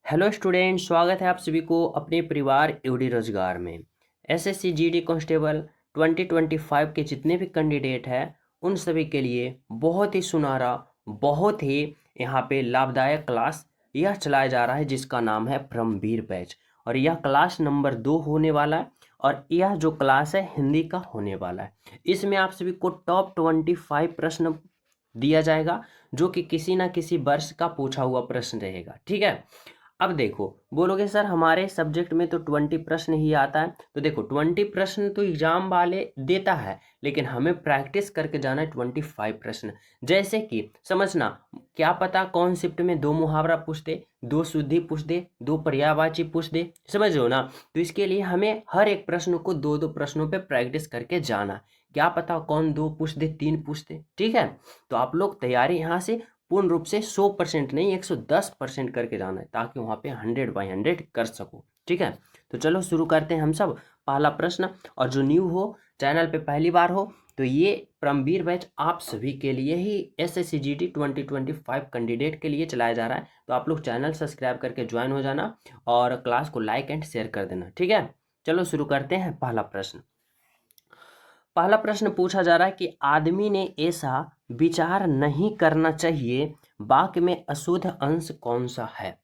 Hello student, स्वागत है आप सभी को अपने परिवार एवडी रोजगार में। एसएससी जीडी कांस्टेबल 2025 के जितने भी कैंडिडेट हैं उन सभी के लिए बहुत ही सुनहरा, बहुत ही यहाँ पे लाभदायक क्लास यह चलाया जा रहा है जिसका नाम है परमवीर बैच। और यह क्लास नंबर 2 होने वाला है और यह जो क्लास है हिंदी का होने वाला है। इसमें आप सभी को टॉप 25 प्रश्न दिया जाएगा जो कि किसी ना किसी वर्ष का पूछा हुआ प्रश्न रहेगा। ठीक है, अब देखो, बोलोगे सर हमारे सब्जेक्ट में तो 20 प्रश्न ही आता है। तो देखो 20 प्रश्न तो एग्जाम वाले देता है, लेकिन हमें प्रैक्टिस करके जाना है 25 प्रश्न। जैसे कि समझना, क्या पता कॉन्सेप्ट में 2 मुहावरा पूछ दे, 2 शुद्धि पूछ दे, 2 पर्यायवाची पूछ दे, समझ लो ना। तो इसके लिए हमें हर एक प्रश्न को 2-2 प्रश्नों पे प्रैक्टिस करके जाना। क्या पता कौन 2 पूछ दे, 3 पूछ दे। ठीक है, तो आप लोग तैयारी यहाँ से पूर्ण रूप से 100% नहीं 110% करके जाना है ताकि वहाँ पे 100/100 कर सको। ठीक है, तो चलो शुरू करते हैं हम सब। पहला प्रश्न, और जो न्यू हो, चैनल पे पहली बार हो, तो ये परमवीर बैच आप सभी के लिए ही एसएससी जीडी 2025 कैंडिडेट के लिए चलाया जा रहा है। तो आप लोग चैनल सब्सक्राइब करके ज्वाइन हो जाना और क्लास को लाइक एंड शेयर कर देना। ठीक है, चलो शुरू करते हैं। पहला प्रश्न पूछा जा रहा है कि आदमी ने ऐसा विचार नहीं करना चाहिए, वाक्य में अशुद्ध अंश कौन सा है।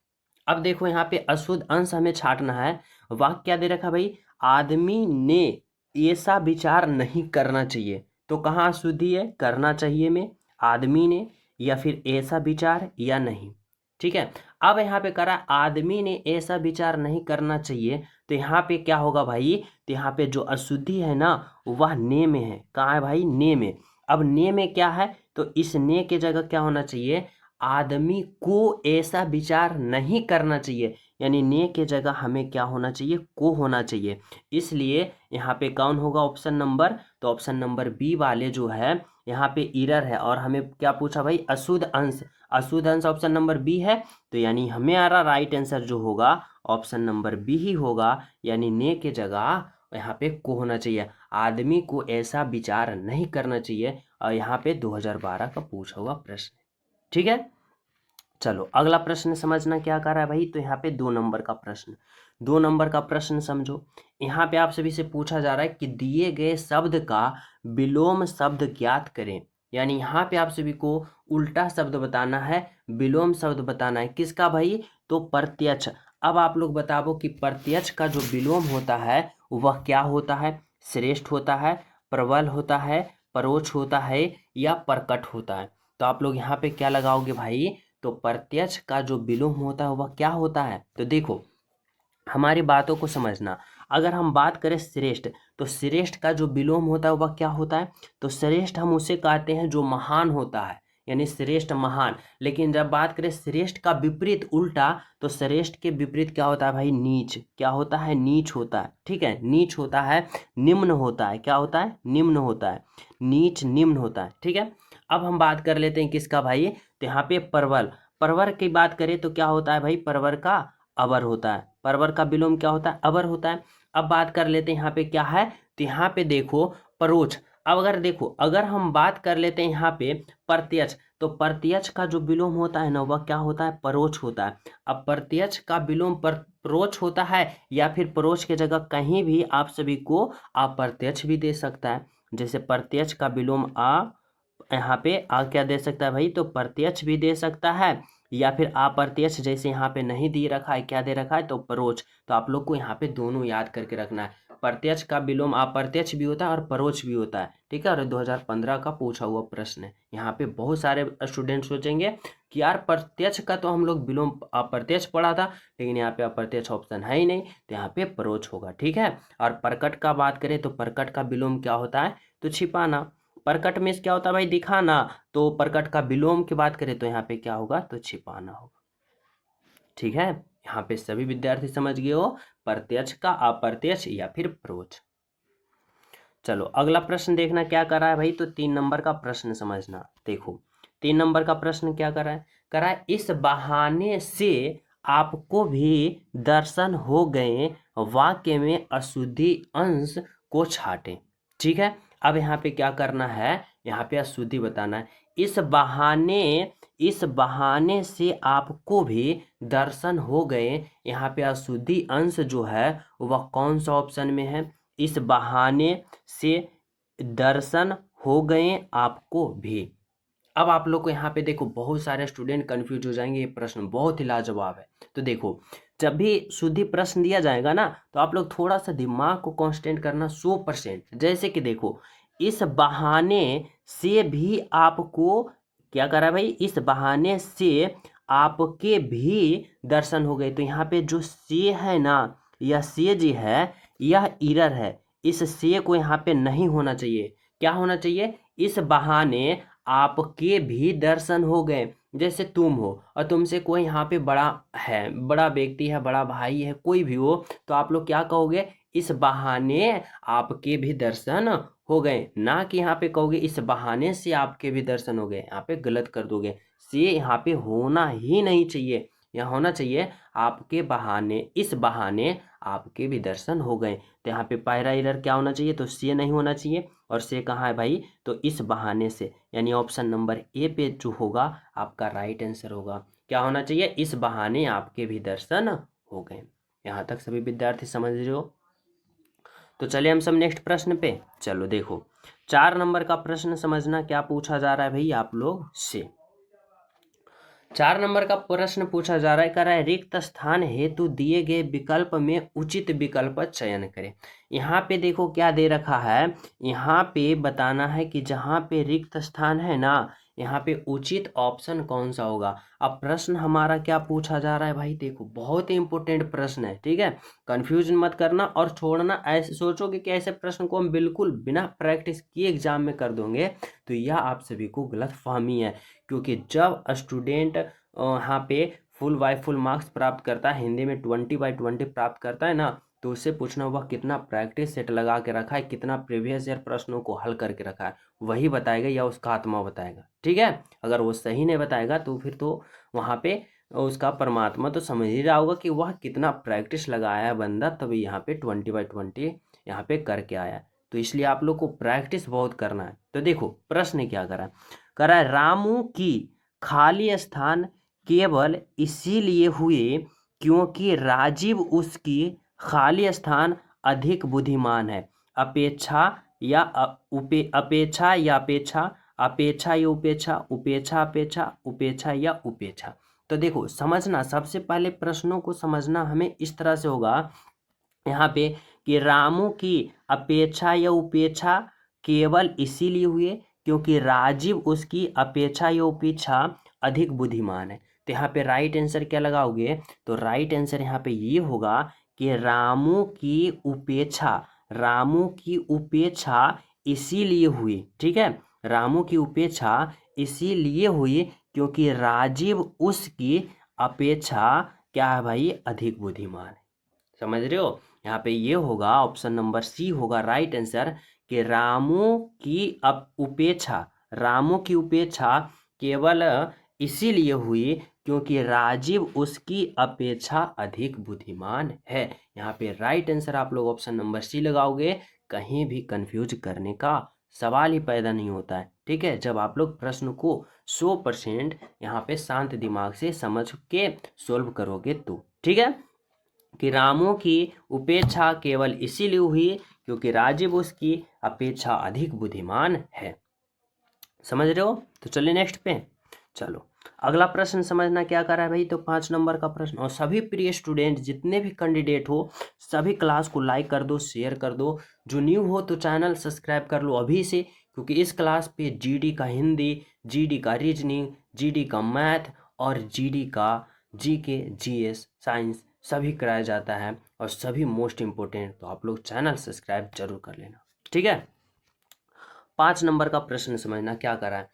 अब देखो यहाँ पे अशुद्ध अंश हमें छांटना है। वाक्य क्या दे रखा भाई, आदमी ने ऐसा विचार नहीं करना चाहिए। तो कहाँ अशुद्धि है, करना चाहिए में, आदमी ने, या फिर ऐसा विचार या नहीं। ठीक है, अब यहाँ पे करा आदमी ने ऐसा विचार नहीं करना चाहिए, तो यहाँ पे क्या होगा भाई, तो यहाँ पे जो अशुद्धि है ना वह ने में है। कहाँ है भाई, ने में। अब ने में क्या है, तो इस ने के जगह क्या होना चाहिए, आदमी को ऐसा विचार नहीं करना चाहिए, यानी ने के जगह हमें क्या होना चाहिए, को होना चाहिए। इसलिए यहाँ पे कौन होगा ऑप्शन नंबर, तो ऑप्शन नंबर बी वाले जो है यहाँ पे इरर है। और हमें क्या पूछा भाई, अशुद्ध अंश। अशुद्ध अंश ऑप्शन नंबर बी है, तो यानी हमारा राइट आंसर जो होगा ऑप्शन नंबर बी ही होगा, यानी ने के जगह यहाँ पे को होना चाहिए। आदमी को ऐसा विचार नहीं करना चाहिए, और यहाँ पे 2012 का पूछा हुआ प्रश्न। ठीक है, चलो अगला प्रश्न समझना क्या कर रहा है भाई, तो यहाँ पे 2 नंबर का प्रश्न। 2 नंबर का प्रश्न समझो। यहाँ पे आप सभी से पूछा जा रहा है कि दिए गए शब्द का विलोम शब्द ज्ञात करें। यानी यहाँ पे आप सभी को उल्टा शब्द बताना है, विलोम शब्द बताना है। किसका भाई, तो प्रत्यक्ष। अब आप लोग बताओ कि प्रत्यक्ष का जो विलोम होता है वह क्या होता है, श्रेष्ठ होता है, प्रबल होता है, परोक्ष होता है, या प्रकट होता है। तो आप लोग यहाँ पे क्या लगाओगे भाई, तो प्रत्यक्ष का जो विलोम होता है वह क्या होता है। तो देखो हमारी बातों को समझना, अगर हम बात करें श्रेष्ठ, तो श्रेष्ठ का जो विलोम होता है वह क्या होता है, तो श्रेष्ठ हम उसे कहते हैं जो महान होता है, यानी श्रेष्ठ महान। लेकिन जब बात करें श्रेष्ठ का विपरीत उल्टा, तो श्रेष्ठ के विपरीत क्या होता है भाई, नीच। क्या होता है, नीच होता है। ठीक है, नीच होता है, निम्न होता है। क्या होता है, निम्न होता है, नीच निम्न होता है। ठीक है, अब हम बात कर लेते हैं किसका भाई, तो यहाँ पे परवल। परवर की बात करें तो क्या होता है भाई, परवर का अवर होता है। परवर का विलोम क्या होता है, अवर होता है। अब बात कर लेते हैं यहाँ पे क्या है, तो यहाँ पे देखो परोक्ष। अब अगर देखो, अगर हम बात कर लेते हैं यहाँ पे प्रत्यक्ष, तो प्रत्यक्ष का जो विलोम होता है ना वह क्या होता है, परोक्ष होता है। अब प्रत्यक्ष का विलोम परोक्ष होता है, या फिर परोक्ष के जगह कहीं भी आप सभी को अप्रत्यक्ष भी दे सकता है। जैसे प्रत्यक्ष का विलोम यहाँ पे क्या दे सकता है भाई, तो प्रत्यक्ष भी दे सकता है, या फिर अप्रत्यक्ष जैसे यहाँ पे नहीं दे रखा है, क्या दे रखा है, तो परोक्ष। तो आप लोग को यहाँ पे दोनों याद करके रखना है, प्रत्यक्ष का विलोम अप्रत्यक्ष भी होता है और परोक्ष भी होता है। ठीक है, और 2015 का पूछा हुआ प्रश्न है। यहाँ पे बहुत सारे स्टूडेंट सोचेंगे कि यार प्रत्यक्ष का तो हम लोग विलोम अप्रत्यक्ष पढ़ा था, लेकिन यहाँ पे अप्रत्यक्ष ऑप्शन है ही नहीं, तो यहाँ पे परोक्ष होगा। ठीक है, और प्रकट का बात करें तो प्रकट का विलोम क्या होता है, तो छिपाना। प्रकट में क्या होता है भाई, दिखाना। तो प्रकट का विलोम की बात करें तो यहाँ पे क्या होगा, तो छिपाना होगा। ठीक है, यहाँ पे सभी विद्यार्थी समझ गए हो, प्रत्यक्ष का अप्रत्यक्ष या फिर परोक्ष। चलो अगला प्रश्न देखना क्या कर रहा है भाई, तो 3 नंबर का प्रश्न समझना। देखो 3 नंबर का प्रश्न क्या कर रहा है, इस बहाने से आपको भी दर्शन हो गए, वाक्य में अशुद्धि अंश को छाटें। ठीक है, अब यहाँ पे क्या करना है, यहाँ पे अशुद्धि बताना है। इस बहाने से आपको भी दर्शन हो गए। यहाँ पे अशुद्धि अंश जो है वह कौन सा ऑप्शन में है? इस बहाने से दर्शन हो गए आपको भी। अब आप लोग को यहाँ पे देखो, बहुत सारे स्टूडेंट कंफ्यूज हो जाएंगे, ये प्रश्न बहुत ही लाजवाब है। तो देखो, जब भी शुद्धि प्रश्न दिया जाएगा ना, तो आप लोग थोड़ा सा दिमाग को कांस्टेंट करना 100%। जैसे कि देखो, इस बहाने से भी आपको क्या करा भाई, इस बहाने से आपके भी दर्शन हो गए। तो यहाँ पे जो से है ना, यह से जी है, यह इरर है। इस से को यहाँ पे नहीं होना चाहिए। क्या होना चाहिए? इस बहाने आपके भी दर्शन हो गए। जैसे तुम हो और तुमसे कोई यहाँ पे बड़ा है, बड़ा व्यक्ति है, बड़ा भाई है, कोई भी हो, तो आप लोग क्या कहोगे? इस बहाने आपके भी दर्शन हो गए, ना कि यहाँ पे कहोगे इस बहाने से आपके भी दर्शन हो गए। यहाँ पे गलत कर दोगे, से यहाँ पे होना ही नहीं चाहिए। यहाँ होना चाहिए आपके बहाने, इस बहाने आपके भी दर्शन हो गए। तो यहाँ पे पायरा एरर क्या होना चाहिए? तो से नहीं होना चाहिए। और से कहाँ है भाई? तो इस बहाने से, यानी ऑप्शन नंबर ए पे जो होगा आपका राइट आंसर होगा। क्या होना चाहिए? इस बहाने आपके भी दर्शन हो गए। यहाँ तक सभी विद्यार्थी समझ रहे हो? तो चलिए हम सब नेक्स्ट प्रश्न पे। चलो देखो, 4 नंबर का प्रश्न समझना क्या पूछा जा रहा है भाई आप लोग से। 4 नंबर का प्रश्न पूछा जा रहा है, कह रहा है रिक्त स्थान हेतु दिए गए विकल्प में उचित विकल्प चयन करें। यहाँ पे देखो क्या दे रखा है, यहाँ पे बताना है कि जहाँ पे रिक्त स्थान है ना, यहाँ पे उचित ऑप्शन कौन सा होगा। अब प्रश्न हमारा क्या पूछा जा रहा है भाई, देखो बहुत ही इंपॉर्टेंट प्रश्न है, ठीक है। कंफ्यूजन मत करना और छोड़ना। ऐसे सोचोगे कि ऐसे प्रश्न को हम बिल्कुल बिना प्रैक्टिस किए एग्जाम में कर दोगे, तो यह आप सभी को गलत फहमी है। क्योंकि जब स्टूडेंट यहाँ पे फुल बाय फुल मार्क्स प्राप्त करता है, हिंदी में 20/20 प्राप्त करता है ना, तो उससे पूछना होगा कितना प्रैक्टिस सेट लगा के रखा है, कितना प्रीवियस ईयर प्रश्नों को हल करके रखा है, वही बताएगा या उसका आत्मा बताएगा, ठीक है। अगर वो सही नहीं बताएगा तो फिर तो वहाँ पे उसका परमात्मा तो समझ ही रहा होगा कि वह कितना प्रैक्टिस लगाया है बंदा, तभी यहाँ पे 20/20 यहाँ पे करके आया है। तो इसलिए आप लोग को प्रैक्टिस बहुत करना है। तो देखो प्रश्न क्या करा है, रामू की खाली स्थान केवल इसीलिए हुए क्योंकि राजीव उसकी खाली स्थान अधिक बुद्धिमान है। अपेक्षा या अपेक्षा या अपेक्षा, अपेक्षा या उपेक्षा, उपेक्षा अपेक्षा, उपेक्षा या उपेक्षा। तो देखो समझना, सबसे पहले प्रश्नों को समझना हमें इस तरह से होगा यहाँ पे कि रामू की अपेक्षा या उपेक्षा केवल इसीलिए हुए क्योंकि राजीव उसकी अपेक्षा या उपेक्षा अधिक बुद्धिमान है। तो यहाँ पे राइट आंसर क्या लगाओगे? तो राइट आंसर यहाँ पे ये होगा कि रामू की उपेक्षा, रामू की उपेक्षा इसीलिए हुई, ठीक है। रामू की उपेक्षा इसीलिए हुई क्योंकि राजीव उसकी अपेक्षा क्या है भाई? अधिक बुद्धिमान है। समझ रहे हो? यहाँ पे ये होगा ऑप्शन नंबर सी होगा राइट आंसर कि रामू की उपेक्षा, रामू की उपेक्षा केवल इसीलिए हुई क्योंकि राजीव उसकी अपेक्षा अधिक बुद्धिमान है। यहाँ पे राइट आंसर आप लोग ऑप्शन नंबर सी लगाओगे, कहीं भी कंफ्यूज करने का सवाल ही पैदा नहीं होता है, ठीक है। जब आप लोग प्रश्न को 100% यहाँ पे शांत दिमाग से समझ के सोल्व करोगे तो, ठीक है। कि रामू की उपेक्षा केवल इसीलिए हुई क्योंकि राजीव उसकी अपेक्षा अधिक बुद्धिमान है। समझ रहे हो? तो चलिए नेक्स्ट पे। चलो अगला प्रश्न समझना क्या कर रहा है भाई, तो 5 नंबर का प्रश्न। और सभी प्रिय स्टूडेंट जितने भी कैंडिडेट हो सभी क्लास को लाइक कर दो, शेयर कर दो। जो न्यू हो तो चैनल सब्सक्राइब कर लो अभी से, क्योंकि इस क्लास पे जीडी का हिंदी, जीडी का रीजनिंग, जीडी का मैथ और जीडी का जीके, जीएस, साइंस सभी कराया जाता है और सभी मोस्ट इम्पोर्टेंट। तो आप लोग चैनल सब्सक्राइब जरूर कर लेना, ठीक है। 5 नंबर का प्रश्न समझना क्या करा है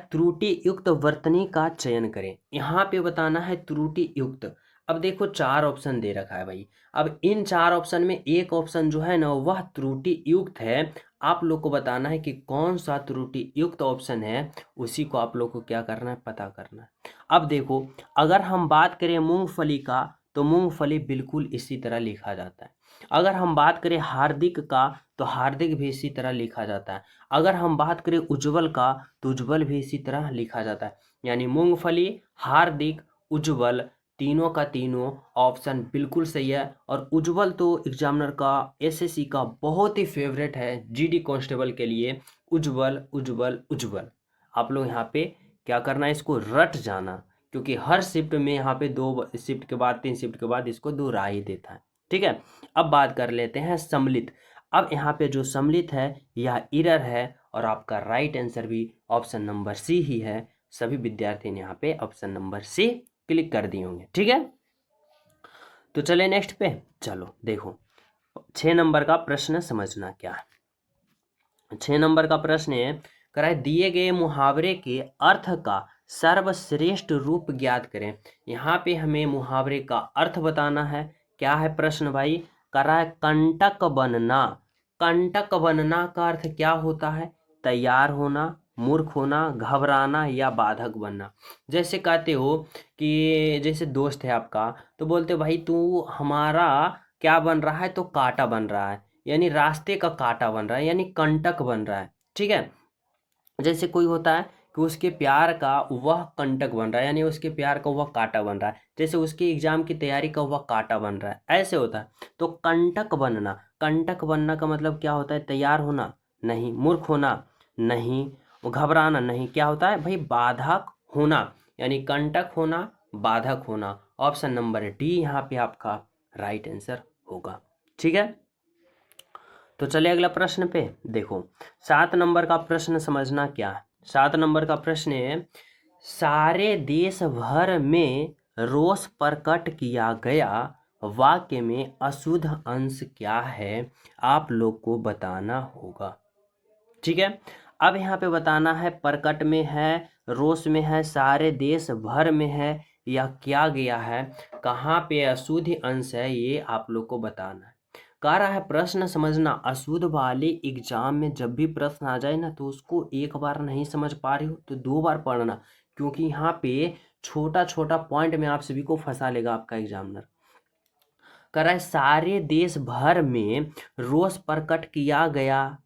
त्रुटि युक्त वर्तनी का चयन करें। यहाँ पे बताना है त्रुटि युक्त। अब देखो 4 ऑप्शन दे रखा है भाई। अब इन 4 ऑप्शन में एक ऑप्शन जो है ना वह त्रुटि युक्त है। आप लोग को बताना है कि कौन सा त्रुटि युक्त ऑप्शन है, उसी को आप लोग को क्या करना है, पता करना है। अब देखो अगर हम बात करें मूंगफली का, तो मूंगफली बिल्कुल इसी तरह लिखा जाता है। अगर हम बात करें हार्दिक का तो हार्दिक भी इसी तरह लिखा जाता है। अगर हम बात करें उज्जवल का तो उज्जवल भी इसी तरह लिखा जाता है। यानी मूंगफली, हार्दिक, उज्जवल, तीनों का तीनों ऑप्शन बिल्कुल सही है। और उज्जवल तो एग्जामिनर का, एसएससी का बहुत ही फेवरेट है, जीडी कांस्टेबल के लिए। उज्जवल उज्जवल उज्जवल, आप लोग यहाँ पे क्या करना है, इसको रट जाना, क्योंकि हर शिफ्ट में यहाँ पे 2 शिफ्ट के बाद 3 शिफ्ट के बाद इसको दोहरा ही देता है। ठीक है, अब बात कर लेते हैं सम्मिलित। अब यहाँ पे जो सम्मिलित है यह इरर है और आपका राइट आंसर भी ऑप्शन नंबर सी ही है। सभी विद्यार्थी ने यहाँ पे ऑप्शन नंबर सी क्लिक कर दिए होंगे। ठीक है, तो चले नेक्स्ट पे। चलो देखो 6 नंबर का प्रश्न समझना क्या है। 6 नंबर का प्रश्न है, कराए दिए गए मुहावरे के अर्थ का सर्वश्रेष्ठ रूप ज्ञात करें। यहाँ पे हमें मुहावरे का अर्थ बताना है। क्या है प्रश्न भाई, कराए कंटक बनना। कंटक बनना का अर्थ क्या होता है, तैयार होना, मूर्ख होना, घबराना या बाधक बनना। जैसे कहते हो कि जैसे दोस्त है आपका, तो बोलते भाई तू हमारा क्या बन रहा है, तो कांटा बन रहा है, यानी रास्ते का कांटा बन रहा है, यानी कंटक बन रहा है। ठीक है, जैसे कोई होता है कि उसके प्यार का वह कंटक बन रहा है, यानी उसके प्यार का वह कांटा बन रहा है, जैसे उसके एग्जाम की तैयारी का वह कांटा बन रहा है, ऐसे होता है। तो कंटक बनना, कंटक बनना का मतलब क्या होता है, तैयार होना नहीं, मूर्ख होना नहीं, घबराना नहीं, क्या होता है भाई, बाधक होना, यानी कंटक होना, बाधक होना। ऑप्शन नंबर डी यहाँ पे आपका राइट आंसर होगा। ठीक है, तो चले अगला प्रश्न पे। देखो 7 नंबर का प्रश्न समझना क्या है। 7 नंबर का प्रश्न है, सारे देश भर में रोष प्रकट किया गया वाक्य में अशुद्ध अंश क्या है, आप लोग को बताना होगा। ठीक है, अब यहाँ पे बताना है, प्रकट में है, रोष में है, सारे देश भर में है, या क्या गया है, कहाँ पे अशुद्ध अंश है, ये आप लोग को बताना है। कह रहा है प्रश्न समझना, अशुद्ध वाले एग्जाम में जब भी प्रश्न आ जाए ना, तो उसको एक बार नहीं समझ पा रहे हो तो 2 बार पढ़ना, क्योंकि यहाँ पे छोटा छोटा पॉइंट में आप सभी को फंसा लेगा आपका एग्जामिनर। कह रहा है सारे देश भर में रोष प्रकट किया गया।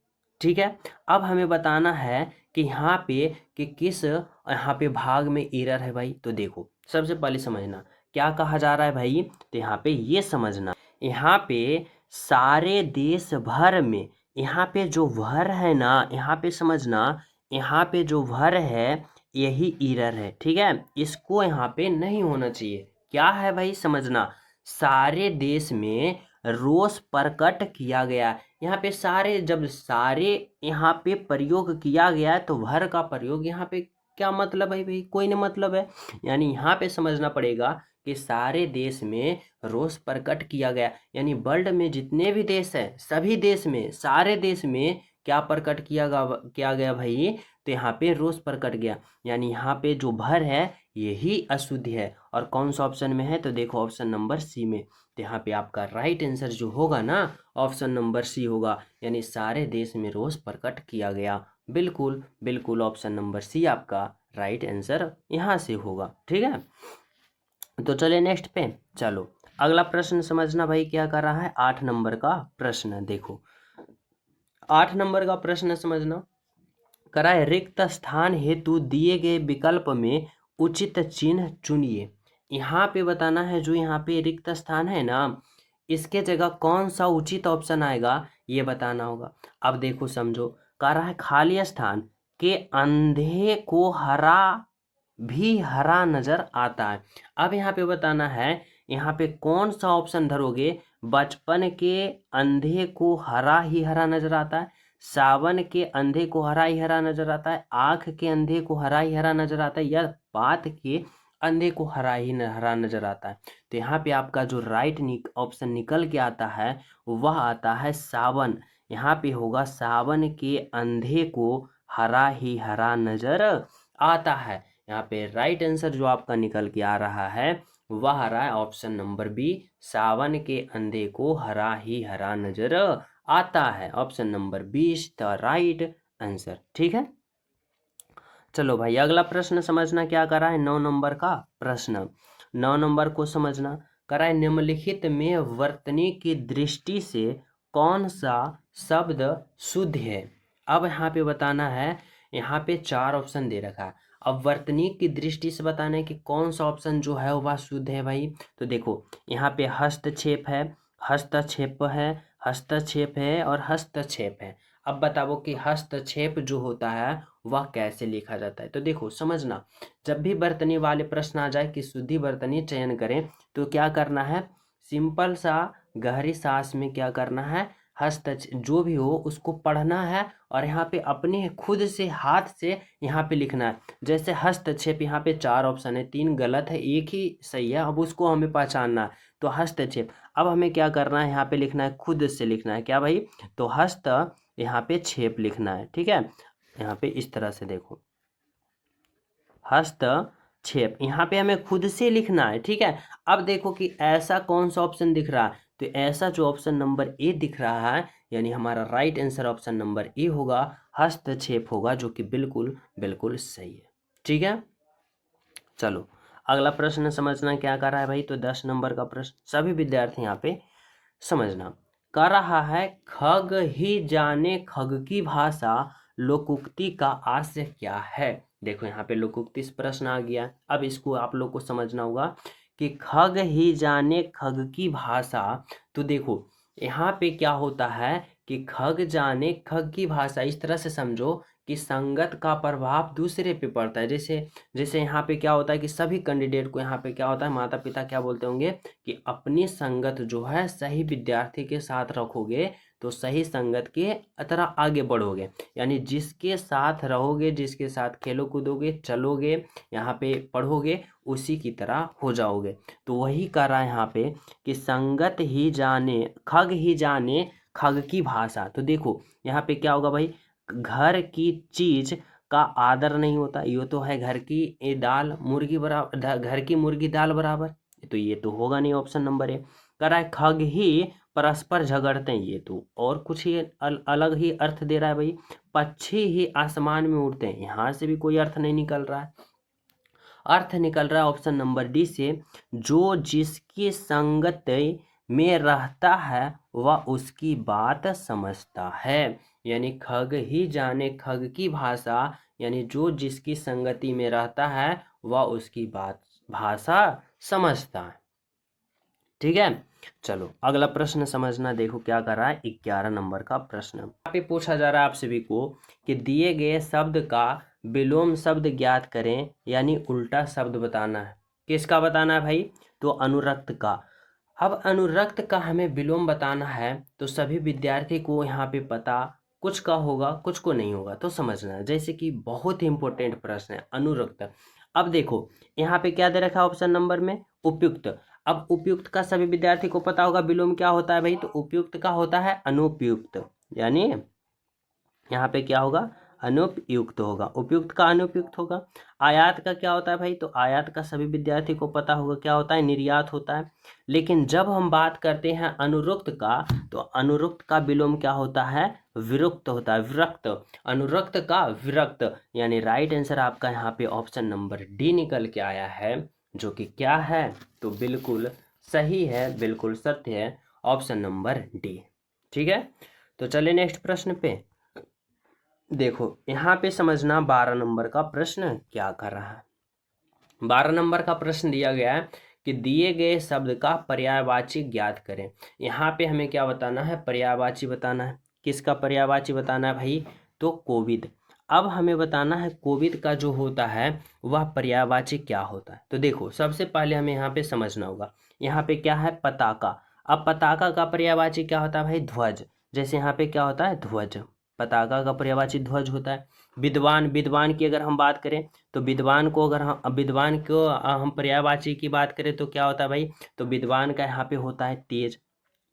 ठीक है, अब हमें बताना है कि यहाँ पे कि किस यहाँ पे भाग में एरर है भाई। तो देखो सबसे पहले समझना क्या कहा जा रहा है भाई, तो यहाँ पे ये समझना, यहाँ पे सारे देश भर में, यहाँ पे जो भर है ना, यहाँ पे समझना, यहाँ पे जो भर है यही एरर है। ठीक है, इसको यहाँ पे नहीं होना चाहिए। क्या है भाई, समझना, सारे देश में रोष प्रकट किया गया। यहाँ पे सारे, जब सारे यहाँ पे प्रयोग किया गया है तो भर का प्रयोग यहाँ पे क्या मतलब है भाई, कोई नहीं मतलब है। यानी यहाँ पे समझना पड़ेगा कि सारे देश में रोष प्रकट किया गया, यानी वर्ल्ड में जितने भी देश है, सभी देश में, सारे देश में क्या प्रकट किया गया भाई, तो यहाँ पे रोष प्रकट गया, यानी यहाँ पे जो भर है यही अशुद्ध है। और कौन सा ऑप्शन में है, तो देखो ऑप्शन नंबर सी में। तो यहाँ पे आपका राइट आंसर जो होगा ना, ऑप्शन नंबर सी होगा, यानी सारे देश में रोष प्रकट किया गया। बिल्कुल बिल्कुल ऑप्शन नंबर सी आपका राइट आंसर यहाँ से होगा। ठीक है, तो चलिए नेक्स्ट पे। चलो अगला प्रश्न समझना भाई, क्या कर रहा है, 8 नंबर का प्रश्न। देखो 8 नंबर का प्रश्न समझना, कराए रिक्त स्थान हेतु दिए गए विकल्प में उचित चिन्ह चुनिए। यहाँ पे बताना है, जो यहाँ पे रिक्त स्थान है ना, इसके जगह कौन सा उचित ऑप्शन आएगा ये बताना होगा। अब देखो समझो, कह रहा है खाली स्थान के अंधे को हरा भी हरा नजर आता है। अब यहाँ पे बताना है, यहाँ पे कौन सा ऑप्शन धरोगे, बचपन के अंधे को हरा ही हरा नजर आता है, सावन के अंधे को हरा ही हरा नजर आता है, आँख के अंधे को हरा ही हरा नजर आता है, या बात के अंधे को हरा ही हरा नजर आता है। तो यहाँ पे आपका जो राइट ऑप्शन निकल के आता है वह आता है सावन। यहाँ पे होगा सावन के अंधे को हरा ही हरा नजर आता है। यहाँ पे राइट आंसर जो आपका निकल के आ रहा है वह आ रहा है ऑप्शन नंबर बी, सावन के अंधे को हरा ही हरा नजर आता है। Option number B is the right answer. ठीक है, चलो भाई अगला प्रश्न समझना क्या कर रहा है, 9 नंबर का प्रश्न। 9 नंबर को समझना, कराए निम्नलिखित में वर्तनी की दृष्टि से कौन सा शब्द शुद्ध है। अब यहाँ पे बताना है, यहाँ पे 4 ऑप्शन दे रखा है। अब वर्तनी की दृष्टि से बताना है कि कौन सा ऑप्शन जो है वह शुद्ध है भाई। तो देखो यहाँ पे हस्तक्षेप है, हस्तक्षेप है, हस्तक्षेप है और हस्तक्षेप है। अब बताओ कि हस्तक्षेप जो होता है वह कैसे लिखा जाता है। तो देखो समझना, जब भी वर्तनी वाले प्रश्न आ जाए कि शुद्धि वर्तनी चयन करें तो क्या करना है, सिंपल सा गहरी सांस में क्या करना है, हस्तक्षेप जो भी हो उसको पढ़ना है और यहाँ पे अपने खुद से हाथ से यहाँ पे लिखना है। जैसे हस्तक्षेप, यहाँ पे 4 ऑप्शन है, 3 गलत है, एक ही सही है। अब उसको हमें पहचानना है। तो हस्तक्षेप, अब हमें क्या करना है, यहाँ पे लिखना है, खुद से लिखना है क्या भाई, तो हस्त यहाँ पे छेप लिखना है। ठीक है, यहाँ पे इस तरह से देखो, हस्तक्षेप यहाँ पे हमें खुद से लिखना है। ठीक है, अब देखो कि ऐसा कौन सा ऑप्शन दिख रहा है, तो ऐसा जो ऑप्शन नंबर ए दिख रहा है, यानी हमारा right answer option number A होगा, हस्तक्षेप होगा, जो कि बिल्कुल बिल्कुल सही है। ठीक है, चलो अगला प्रश्न समझना क्या कर रहा है भाई। तो 10 नंबर का प्रश्न सभी विद्यार्थी यहाँ पे समझना कर रहा है, खग ही जाने खग की भाषा लोकोक्ति का आशय क्या है। देखो यहाँ पे लोकोक्ति से प्रश्न आ गया। अब इसको आप लोग को समझना होगा कि खग ही जाने खग की भाषा। तो देखो यहाँ पे क्या होता है कि खग जाने खग की भाषा, इस तरह से समझो कि संगत का प्रभाव दूसरे पे पड़ता है। जैसे जैसे यहाँ पे क्या होता है कि सभी कैंडिडेट को यहाँ पे क्या होता है, माता पिता क्या बोलते होंगे कि अपनी संगत जो है सही विद्यार्थी के साथ रखोगे तो सही संगत के तरह आगे बढ़ोगे। यानी जिसके साथ रहोगे, जिसके साथ खेलो कूदोगे, चलोगे, यहाँ पे पढ़ोगे, उसी की तरह हो जाओगे। तो वही कर रहा है यहाँ पे कि संगत ही जाने खग की भाषा। तो देखो यहाँ पे क्या होगा भाई, घर की चीज का आदर नहीं होता, ये तो है घर की दाल मुर्गी बराबर, घर की मुर्गी दाल बराबर, तो ये तो होगा नहीं, ऑप्शन नंबर ए। कह है खग ही परस्पर झगड़ते हैं, ये तो और कुछ ही अलग ही अर्थ दे रहा है भाई। पक्षी ही आसमान में उड़ते हैं, यहाँ से भी कोई अर्थ नहीं निकल रहा है। अर्थ निकल रहा है ऑप्शन नंबर डी से, जो जिसकी संगत में रहता है वह उसकी बात समझता है। यानी खग ही जाने खग की भाषा, यानी जो जिसकी संगति में रहता है वह उसकी बात भाषा समझता है। ठीक है, चलो अगला प्रश्न समझना। देखो क्या कर रहा है, 11 नंबर का प्रश्न यहाँ पे पूछा जा रहा है आप सभी को कि दिए गए शब्द का विलोम शब्द ज्ञात करें, यानी उल्टा शब्द बताना है। किसका बताना है भाई, तो अनुरक्त का। अब अनुरक्त का हमें विलोम बताना है, तो सभी विद्यार्थी को यहाँ पे पता कुछ का होगा कुछ को नहीं होगा, तो समझना है। जैसे कि बहुत ही इंपॉर्टेंट प्रश्न है अनुरक्त। अब देखो यहाँ पे क्या दे रखा है ऑप्शन नंबर में, उपयुक्त। अब उपयुक्त का सभी विद्यार्थी को पता होगा विलोम क्या होता है भाई, तो उपयुक्त का होता है अनुपयुक्त, यानी यहाँ पे क्या होगा, अनुपयुक्त होगा। उपयुक्त का अनुपयुक्त होगा। आयात का क्या होता है भाई, तो आयात का सभी विद्यार्थी को पता होगा क्या होता है, निर्यात होता है। लेकिन जब हम बात करते हैं अनुरुक्त का, तो अनुरुक्त का विलोम क्या होता है, विरुक्त होता है, विरक्त। अनुरक्त का विरक्त, यानी राइट आंसर आपका यहाँ पे ऑप्शन नंबर डी निकल के आया है, जो कि क्या है, तो बिल्कुल सही है, बिल्कुल सत्य है, ऑप्शन नंबर डी। ठीक है, तो चलिए नेक्स्ट प्रश्न पे। देखो यहाँ पे समझना 12 नंबर का प्रश्न क्या कर रहा है। 12 नंबर का प्रश्न दिया गया है कि दिए गए शब्द का पर्यायवाची ज्ञात करें। यहाँ पे हमें क्या बताना है, पर्यायवाची बताना है। किसका पर्यायवाची बताना है भाई, तो कोविद। अब हमें बताना है कोविद का जो होता है वह पर्यायवाची क्या होता है। तो देखो सबसे पहले हमें यहाँ पे समझना होगा, यहाँ पे क्या है, पताका। अब पताका का पर्यायवाची क्या होता है भाई, ध्वज। जैसे यहाँ पे क्या होता है, ध्वज। पताका का पर्यायवाची ध्वज होता है। विद्वान, विद्वान की अगर हम बात करें तो विद्वान को अगर हम विद्वान को हम पर्यायवाची की बात करें तो क्या होता है भाई, तो विद्वान का यहाँ पे होता है तेज।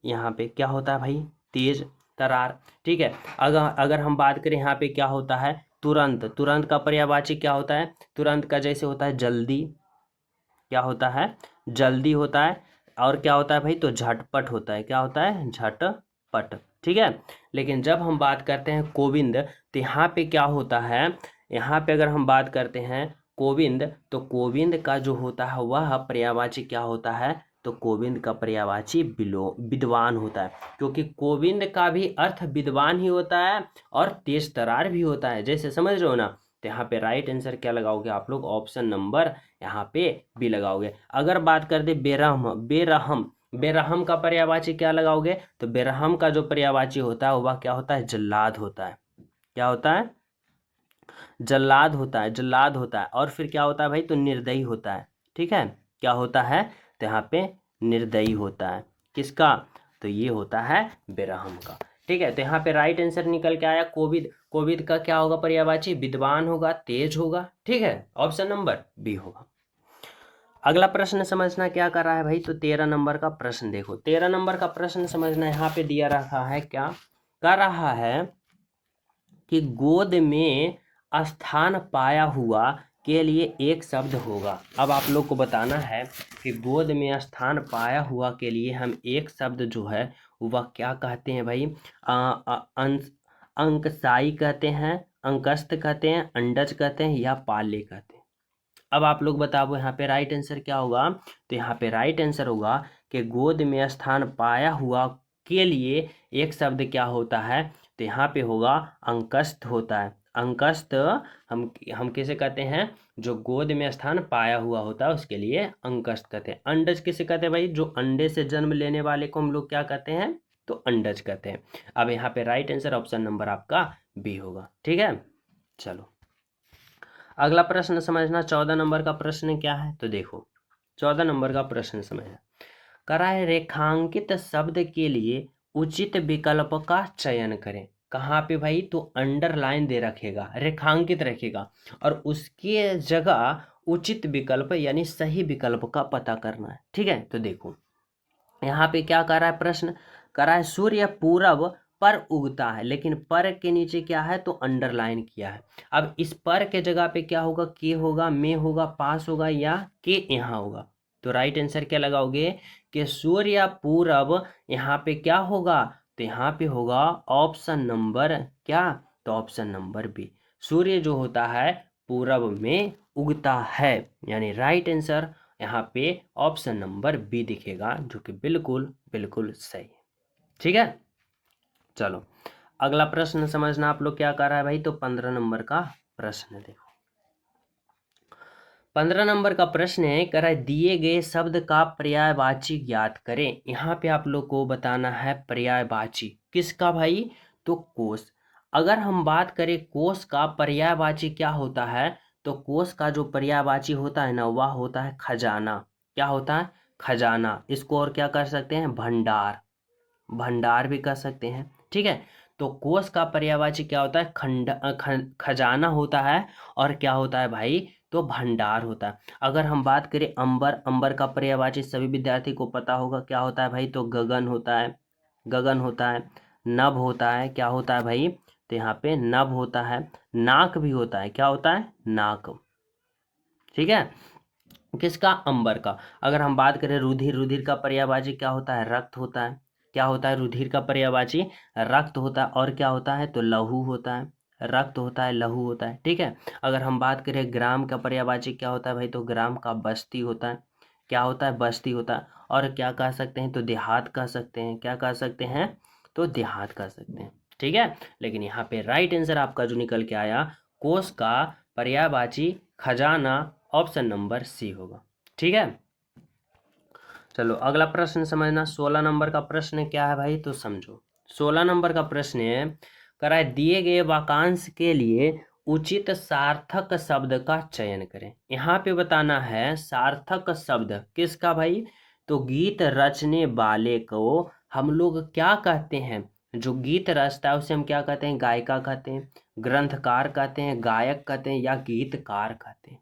यहाँ पे क्या होता है भाई, तेज तरार। ठीक है, अगर हम बात करें यहाँ पे क्या होता है, तुरंत। तुरंत का पर्यायवाची क्या होता है, तुरंत का जैसे होता है जल्दी, क्या होता है, जल्दी होता है। और क्या होता है भाई, तो झटपट होता है, क्या होता है, झटपट। ठीक है, लेकिन जब हम बात करते हैं कोविंद, तो यहाँ पे क्या होता है, यहाँ पे अगर हम बात करते हैं कोविंद, तो कोविंद का जो होता है वह पर्यायवाची क्या होता है, तो गोविंद का पर्यायवाची विद्वान होता है, क्योंकि गोविंद का भी अर्थ विद्वान ही होता है और तेज तरार भी होता है। जैसे समझ रहे हो ना। तो यहाँ पे राइट आंसर क्या लगाओगे आप लोग, ऑप्शन नंबर यहाँ पे बी लगाओगे। अगर बात कर दे बेरहम, बेरहम, बेरहम का पर्यायवाची क्या लगाओगे, तो बेरहम का जो पर्यायवाची होता है वह क्या होता है, जल्लाद होता है। क्या होता है, जल्लाद होता है, जल्लाद होता है। और फिर क्या होता है भाई, तो निर्दयी होता है। ठीक है, क्या होता है, तो यहाँ पे निर्दयी होता है। किसका, तो ये होता है बेरहम का। ठीक है, तो यहाँ पे राइट आंसर निकल के आया कोविद। कोविद का क्या होगा पर्यायवाची, विद्वान होगा, तेज होगा। ठीक है, ऑप्शन नंबर बी होगा। अगला प्रश्न समझना क्या कर रहा है भाई, तो 13 नंबर का प्रश्न देखो। 13 नंबर का प्रश्न समझना, यहाँ पे दिया रखा है, क्या कर रहा है कि गोद में स्थान पाया हुआ के लिए एक शब्द होगा। अब आप लोग को बताना है कि गोद में स्थान पाया हुआ के लिए हम एक शब्द जो है वह क्या कहते हैं भाई, अंकसाई कहते हैं, अंकस्त कहते हैं, अंडज कहते हैं, या पाले कहते हैं। अब आप लोग बताओ यहाँ पे राइट आंसर क्या होगा, तो यहाँ पे राइट आंसर होगा कि गोद में स्थान पाया हुआ के लिए एक शब्द क्या होता है, तो यहाँ पे होगा अंकस्त होता है। अंकस्त हम किसे कहते हैं, जो गोद में स्थान पाया हुआ होता है उसके लिए अंकस्त कहते हैं। अंडज किसे कहते हैं भाई, जो अंडे से जन्म लेने वाले को हम लोग क्या कहते हैं, तो अंडज कहते हैं। अब यहाँ पे राइट आंसर ऑप्शन नंबर आपका बी होगा। ठीक है, चलो अगला प्रश्न समझना। 14 नंबर का प्रश्न क्या है, तो देखो 14 नंबर का प्रश्न समझना। करा है रेखांकित शब्द के लिए उचित विकल्प का चयन करें। कहाँ पे भाई, तो अंडरलाइन दे रखेगा, रेखांकित रखेगा, और उसके जगह उचित विकल्प यानी सही विकल्प का पता करना है। ठीक है, तो देखो यहाँ पे क्या कर रहा है प्रश्न, कर रहा है सूर्य पूरब पर उगता है, लेकिन पर के नीचे क्या है, तो अंडरलाइन किया है। अब इस पर के जगह पे क्या होगा, के होगा, में होगा, पास होगा, या के यहाँ होगा। तो राइट आंसर क्या लगाओगे, कि सूर्य पूरब यहाँ पे क्या होगा, तो यहाँ पे होगा ऑप्शन नंबर क्या, तो ऑप्शन नंबर बी। सूर्य जो होता है पूरब में उगता है, यानी राइट आंसर यहाँ पे ऑप्शन नंबर बी दिखेगा, जो कि बिल्कुल बिल्कुल सही है। ठीक है, चलो अगला प्रश्न समझना आप लोग क्या कर रहा है भाई, तो 15 नंबर का प्रश्न देखो। 15 नंबर का प्रश्न है, कह रहा है दिए गए शब्द का पर्यायवाची ज्ञात करें। यहाँ पे आप लोग को बताना है पर्यायवाची किसका भाई, तो कोश। अगर हम बात करें कोश का पर्यायवाची क्या होता है, तो कोश का जो पर्यायवाची होता है ना वह होता है खजाना। क्या होता है, खजाना। इसको और क्या कर सकते हैं, भंडार, भंडार भी कर सकते हैं। ठीक है, तो कोश का पर्यायवाची क्या होता है, खजाना होता है, और क्या होता है भाई, तो भंडार होता है। अगर हम बात करें अंबर, अंबर का पर्यायवाची सभी विद्यार्थी को पता होगा क्या होता है भाई, तो गगन होता है, गगन होता है। नभ होता है, क्या होता है भाई, तो यहाँ पे नभ होता है। नाक भी होता है, क्या होता है, नाक। ठीक है, किसका, अंबर का। अगर हम बात करें रुधिर, रुधिर का पर्यायवाची क्या होता है, रक्त होता है। क्या होता है, रुधिर का पर्यायवाची रक्त होता है। और क्या होता है, तो लहू होता है, रक्त होता है, लहू होता है। ठीक है, अगर हम बात करें ग्राम का पर्यायवाची क्या होता है भाई, तो ग्राम का बस्ती होता है। क्या होता है, बस्ती होता है। और क्या कह सकते हैं, तो देहात कह सकते हैं। क्या कह सकते हैं, तो देहात कह सकते हैं। ठीक है, लेकिन यहाँ पे राइट आंसर आपका जो निकल के आया, कोश का पर्यायवाची खजाना, ऑप्शन नंबर सी होगा। ठीक है, चलो अगला प्रश्न समझना। 16 नंबर का प्रश्न क्या है भाई, तो समझो। 16 नंबर का प्रश्न है, कराए दिए गए वाक्यांश के लिए उचित सार्थक शब्द का चयन करें। यहाँ पे बताना है सार्थक शब्द किसका भाई, तो गीत रचने वाले को हम लोग क्या कहते हैं, जो गीत रचता है उसे हम क्या कहते हैं, गायिका कहते हैं, ग्रंथकार कहते हैं, गायक कहते हैं, या गीतकार कहते हैं।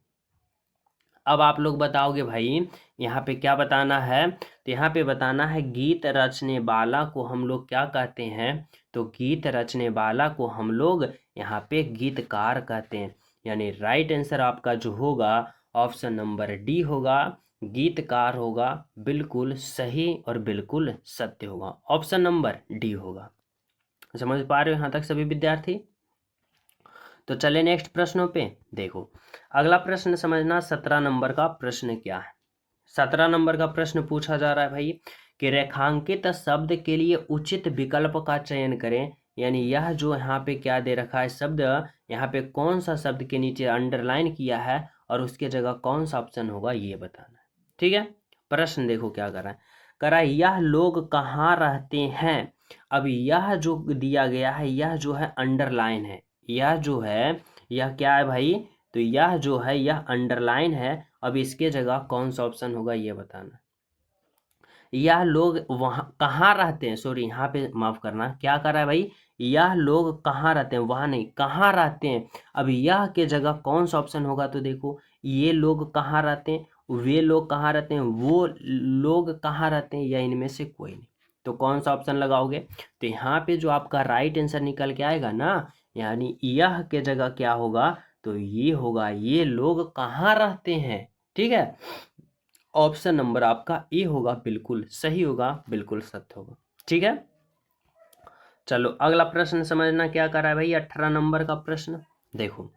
अब आप लोग बताओगे भाई यहाँ पे क्या बताना है, तो यहाँ पे बताना है गीत रचने वाला को हम लोग क्या कहते हैं, तो गीत रचने वाला को हम लोग यहाँ पे गीतकार कहते हैं। यानी राइट आंसर आपका जो होगा ऑप्शन नंबर डी होगा, गीतकार होगा। बिल्कुल सही और बिल्कुल सत्य होगा, ऑप्शन नंबर डी होगा। समझ पा रहे हो यहाँ तक सभी विद्यार्थी। तो चले नेक्स्ट प्रश्नों पे देखो। अगला प्रश्न समझना, 17 नंबर का प्रश्न क्या है। 17 नंबर का प्रश्न पूछा जा रहा है भाई कि रेखांकित शब्द के लिए उचित विकल्प का चयन करें। यानी यह जो यहाँ पे क्या दे रखा है शब्द, यहाँ पे कौन सा शब्द के नीचे अंडरलाइन किया है और उसके जगह कौन सा ऑप्शन होगा ये बताना है। ठीक है, प्रश्न देखो क्या कर रहा है यह लोग कहाँ रहते हैं। अब यह जो दिया गया है यह जो है अंडरलाइन है, यह जो है यह क्या है भाई, तो यह जो है यह अंडरलाइन है। अब इसके जगह कौन सा ऑप्शन होगा ये बताना। यह लोग वहाँ कहाँ रहते हैं, सॉरी यहाँ पे माफ करना, क्या कर रहा है भाई, यह लोग कहाँ रहते हैं, वहाँ नहीं कहाँ रहते हैं। अब यह के जगह कौन सा ऑप्शन होगा, तो देखो ये लोग कहाँ रहते हैं, वे लोग कहाँ रहते हैं, वो लोग कहाँ रहते हैं, या इनमें से कोई नहीं। तो कौन सा ऑप्शन लगाओगे, तो यहाँ पे जो आपका राइट आंसर निकल के आएगा ना, यानी यह के जगह क्या होगा, तो ये होगा ये लोग कहाँ रहते हैं। ठीक है, ऑप्शन नंबर आपका ए होगा, बिल्कुल सही होगा, बिल्कुल सत्य होगा। ठीक है, चलो अगला प्रश्न समझना क्या कर रहा है भाई। 18 नंबर का प्रश्न देखो,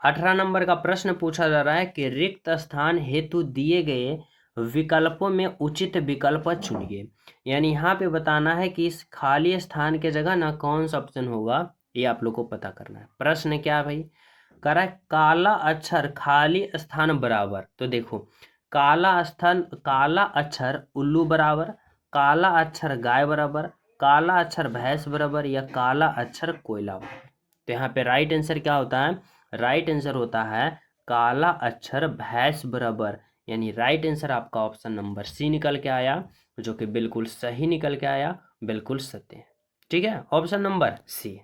18 नंबर का प्रश्न पूछा जा रहा है कि रिक्त स्थान हेतु दिए गए विकल्पों में उचित विकल्प चुनिए। यानी यहाँ पे बताना है कि इस खाली स्थान के जगह ना कौन सा ऑप्शन होगा, ये आप लोग को पता करना है। प्रश्न क्या है भाई, कह रहा है काला अक्षर खाली स्थान बराबर, तो देखो काला अक्षर उल्लू बराबर, काला अक्षर गाय बराबर, काला अक्षर भैंस बराबर, या काला अक्षर कोयला बराबर। तो यहाँ पे राइट आंसर क्या होता है, राइट आंसर होता है काला अक्षर भैंस बराबर। यानी राइट आंसर आपका ऑप्शन नंबर सी निकल के आया, जो कि बिल्कुल सही निकल के आया, बिल्कुल सत्य है। ठीक है, ऑप्शन नंबर सी।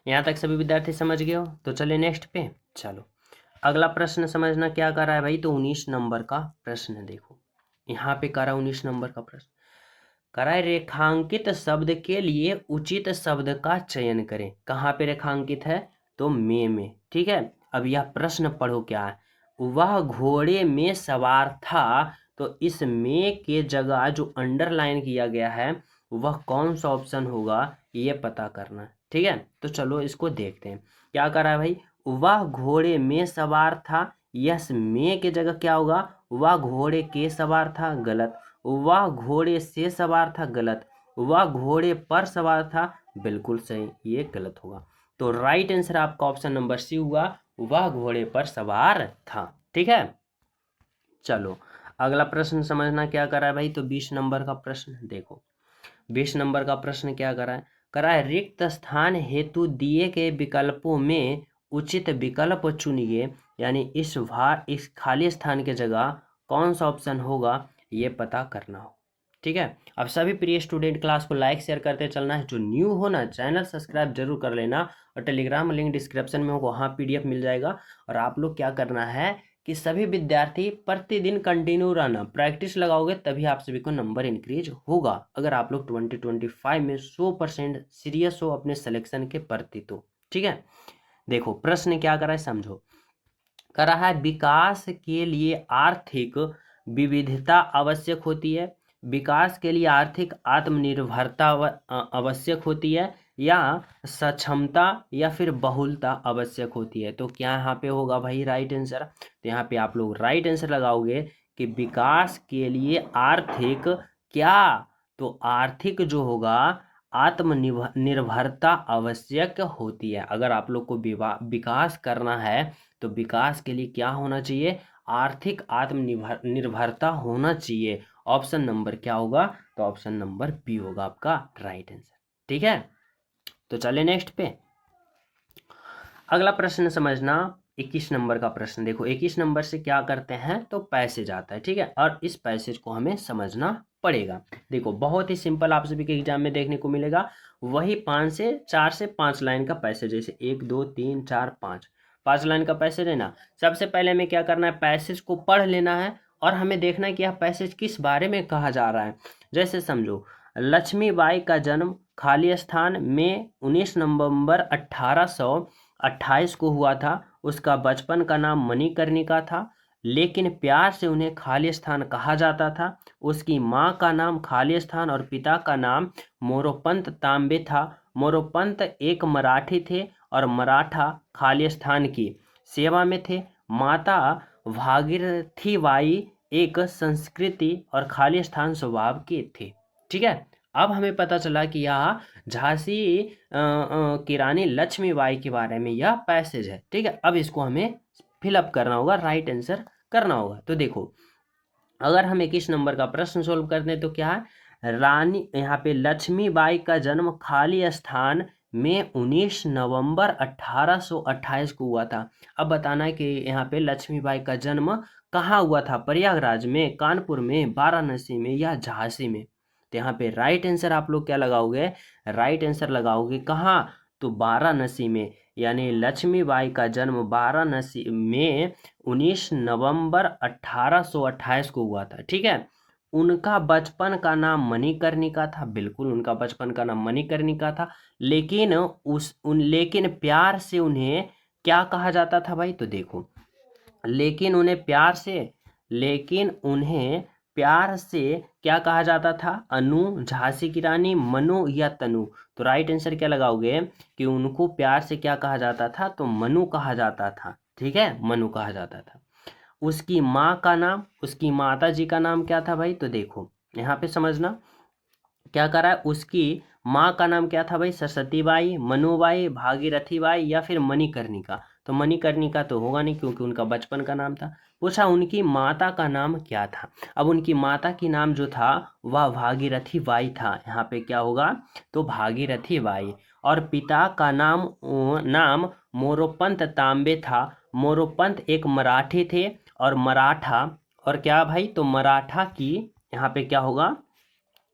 यहाँ तक सभी विद्यार्थी समझ गए हो, तो चलिए नेक्स्ट पे चलो। अगला प्रश्न समझना क्या कर रहा है भाई, तो 19 नंबर का प्रश्न देखो, यहाँ पे कर रहा है 19 नंबर का प्रश्न, कर रहा है रेखांकित शब्द के लिए उचित शब्द का चयन करें। कहाँ पे रेखांकित है, तो में। ठीक है, अब यह प्रश्न पढ़ो क्या है, वह घोड़े में सवार था, तो इस में के जगह जो अंडरलाइन किया गया है वह कौन सा ऑप्शन होगा ये पता करना है। ठीक है, तो चलो इसको देखते हैं। क्या कर रहा है भाई, वह घोड़े में सवार था, यस में के जगह क्या होगा, वह घोड़े के सवार था, गलत। वह घोड़े से सवार था, गलत। वह घोड़े पर सवार था, बिल्कुल सही, ये गलत होगा। तो राइट आंसर आपका ऑप्शन नंबर सी हुआ, वह घोड़े पर सवार था। ठीक है, चलो अगला प्रश्न समझना क्या कर रहा है भाई, तो 20 नंबर का प्रश्न देखो, 20 नंबर का प्रश्न क्या कर रहा है रिक्त स्थान हेतु दिए गए विकल्पों में उचित विकल्प चुनिए। यानी इस खाली स्थान के जगह कौन सा ऑप्शन होगा ये पता करना हो। ठीक है, अब सभी प्रिय स्टूडेंट क्लास को लाइक शेयर करते चलना है, जो न्यू हो ना चैनल सब्सक्राइब जरूर कर लेना, और टेलीग्राम लिंक डिस्क्रिप्शन में होगा, वहाँ PDF मिल जाएगा। और आप लोग क्या करना है कि सभी विद्यार्थी प्रतिदिन कंटिन्यू रहना, प्रैक्टिस लगाओगे तभी आप सभी को नंबर इंक्रीज होगा। अगर आप लोग 2025 में 100% सीरियस हो अपने सिलेक्शन के प्रति तो। ठीक है, देखो प्रश्न क्या कर रहा है समझो, कर रहा है विकास के लिए आर्थिक विविधता आवश्यक होती है, विकास के लिए आर्थिक आत्मनिर्भरता आवश्यक होती है, या सक्षमता या फिर बहुलता आवश्यक होती है। तो क्या यहाँ पे होगा भाई राइट आंसर, तो यहाँ पे आप लोग राइट आंसर लगाओगे कि विकास के लिए आर्थिक क्या, तो आर्थिक जो होगा आत्मनिर्भरता आवश्यक होती है। अगर आप लोग को विकास करना है तो विकास के लिए क्या होना चाहिए, आर्थिक आत्मनिर्भरता होना चाहिए। ऑप्शन नंबर क्या होगा, तो ऑप्शन नंबर बी होगा आपका राइट आंसर। ठीक है, तो चलिए नेक्स्ट पे अगला प्रश्न समझना, 21 नंबर का प्रश्न देखो। 21 नंबर से क्या करते हैं, तो पैसेज आता है। ठीक है, और इस पैसेज को हमें समझना पड़ेगा। देखो बहुत ही सिंपल आप सभी के एग्जाम में देखने को मिलेगा, वही 4 से 5 लाइन का पैसेज, जैसे 1 2 3 4 5 लाइन का पैसेज है ना। सबसे पहले हमें क्या करना है, पैसेज को पढ़ लेना है और हमें देखना है कि यह पैसेज किस बारे में कहा जा रहा है। जैसे समझो, लक्ष्मीबाई का जन्म खाली स्थान में 19 नवंबर 1828 को हुआ था। उसका बचपन का नाम मणिकर्णिका था, लेकिन प्यार से उन्हें खाली स्थान कहा जाता था। उसकी माँ का नाम खाली स्थान और पिता का नाम मोरोपंत तांबे था। मोरोपंत एक मराठी थे और मराठा खाली स्थान की सेवा में थे। माता भागीरथी बाई एक संस्कृति और खाली स्थान स्वभाव के थे। ठीक है, अब हमें पता चला कि यह झांसी की रानी लक्ष्मीबाई के बारे में यह पैसेज है। ठीक है, अब इसको हमें फिलअप करना होगा, राइट आंसर करना होगा। तो देखो, अगर हम 21 नंबर का प्रश्न सोल्व करते हैं तो क्या है, रानी यहाँ पे लक्ष्मीबाई का जन्म खाली स्थान में 19 नवंबर 1828 को हुआ था। अब बताना है कि यहाँ पे लक्ष्मीबाई का जन्म कहाँ हुआ था, प्रयागराज में, कानपुर में, वाराणसी में या झांसी में। तो यहाँ पे राइट आंसर आप लोग क्या लगाओगे, राइट आंसर लगाओगे कहाँ, तो वाराणसी में। यानी लक्ष्मीबाई का जन्म वाराणसी में 19 नवंबर 1828 को हुआ था। ठीक है, उनका बचपन का नाम मणिकर्णिका था, बिल्कुल उनका बचपन का नाम मणिकर्णिका था। लेकिन प्यार से उन्हें क्या कहा जाता था भाई, तो देखो, लेकिन उन्हें प्यार से क्या कहा जाता था, अनु, झांसी की रानी, मनु या तनु। तो राइट आंसर क्या लगाओगे कि उनको प्यार से क्या कहा जाता था, तो मनु कहा जाता था। ठीक है, मनु कहा जाता था। उसकी माँ का नाम, उसकी माता जी का नाम क्या था भाई, तो देखो यहाँ पे समझना क्या करा है, उसकी माँ का नाम क्या था भाई, सरस्वती बाई, मनुबाई, भागीरथी बाई या फिर मणिकर्णिका। तो मणिकर्णिका तो होगा नहीं क्योंकि उनका बचपन का नाम था। पूछा उनकी माता का नाम क्या था। अब उनकी माता की नाम जो था वह भागीरथी बाई था। यहाँ पे क्या होगा, तो भागीरथी बाई। और पिता का नाम मोरोपंत तांबे था। मोरोपंत एक मराठी थे और मराठा, और क्या भाई, तो मराठा की, यहाँ पे क्या होगा,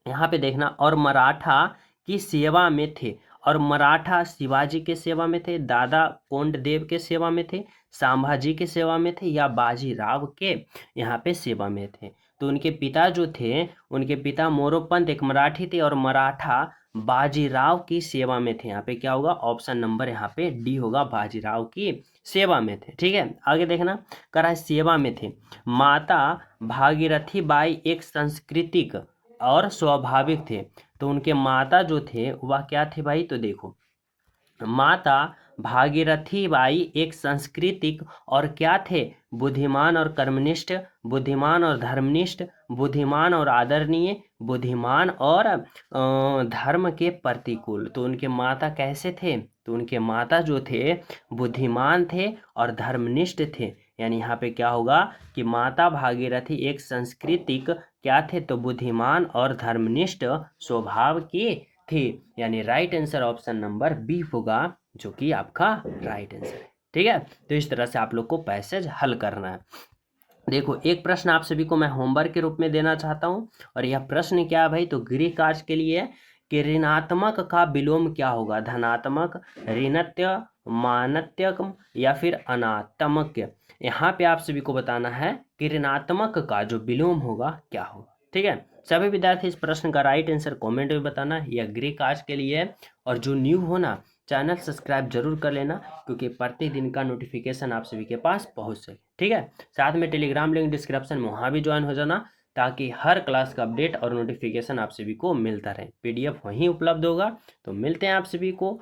यहाँ पे देखना, और मराठा की सेवा में थे। और मराठा शिवाजी के सेवा में थे, दादा कोंडदेव के सेवा में थे, संभाजी के सेवा में थे या बाजीराव के यहाँ पे सेवा में थे। तो उनके पिता जो थे, उनके पिता मोरोपंत एक मराठी थे और मराठा बाजीराव की सेवा में थे। यहाँ पे क्या होगा, ऑप्शन नंबर यहाँ पे डी होगा, बाजीराव की सेवा में थे। ठीक है, आगे देखना, करा सेवा में थे। माता भागीरथी बाई एक सांस्कृतिक और स्वाभाविक थे। तो उनके माता जो थे वह क्या थे भाई, तो देखो, माता भागीरथी बाई एक सांस्कृतिक और क्या थे, बुद्धिमान और कर्मनिष्ठ, बुद्धिमान और धर्मनिष्ठ, बुद्धिमान और आदरणीय, बुद्धिमान और धर्म के प्रतिकूल। तो उनके माता कैसे थे, तो उनके माता जो थे बुद्धिमान थे और धर्मनिष्ठ थे। यानी यहाँ पे क्या होगा कि माता भागीरथी एक सांस्कृतिक क्या थे, तो बुद्धिमान और धर्मनिष्ठ स्वभाव की थी। यानी right answer option number B होगा, जो कि आपका राइट आंसर है। ठीक है, तो इस तरह से आप लोग को पैसेज हल करना है। देखो, एक प्रश्न आप सभी को मैं होमवर्क के रूप में देना चाहता हूं, और यह प्रश्न क्या है भाई, तो गृह कार्य के लिए कि ऋणात्मक का विलोम क्या होगा, धनात्मक, ऋणत्य, मानत्यक या फिर अनात्मक। यहाँ पे आप सभी को बताना है कि ऋणात्मक का जो विलोम होगा क्या होगा। ठीक है, सभी विद्यार्थी इस प्रश्न का राइट आंसर कमेंट में बताना। यह गृह कार्य के लिए है, और जो न्यू हो ना, चैनल सब्सक्राइब जरूर कर लेना, क्योंकि प्रतिदिन का नोटिफिकेशन आप सभी के पास पहुंच सके। ठीक है, साथ में टेलीग्राम लिंक डिस्क्रिप्शन में, वहाँ भी ज्वाइन हो जाना, ताकि हर क्लास का अपडेट और नोटिफिकेशन आप सभी को मिलता रहे। PDF वहीं उपलब्ध होगा। तो मिलते हैं आप सभी को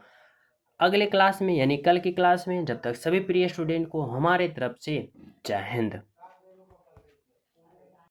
अगले क्लास में, यानी कल की क्लास में। जब तक सभी प्रिय स्टूडेंट को हमारे तरफ से जय हिंद।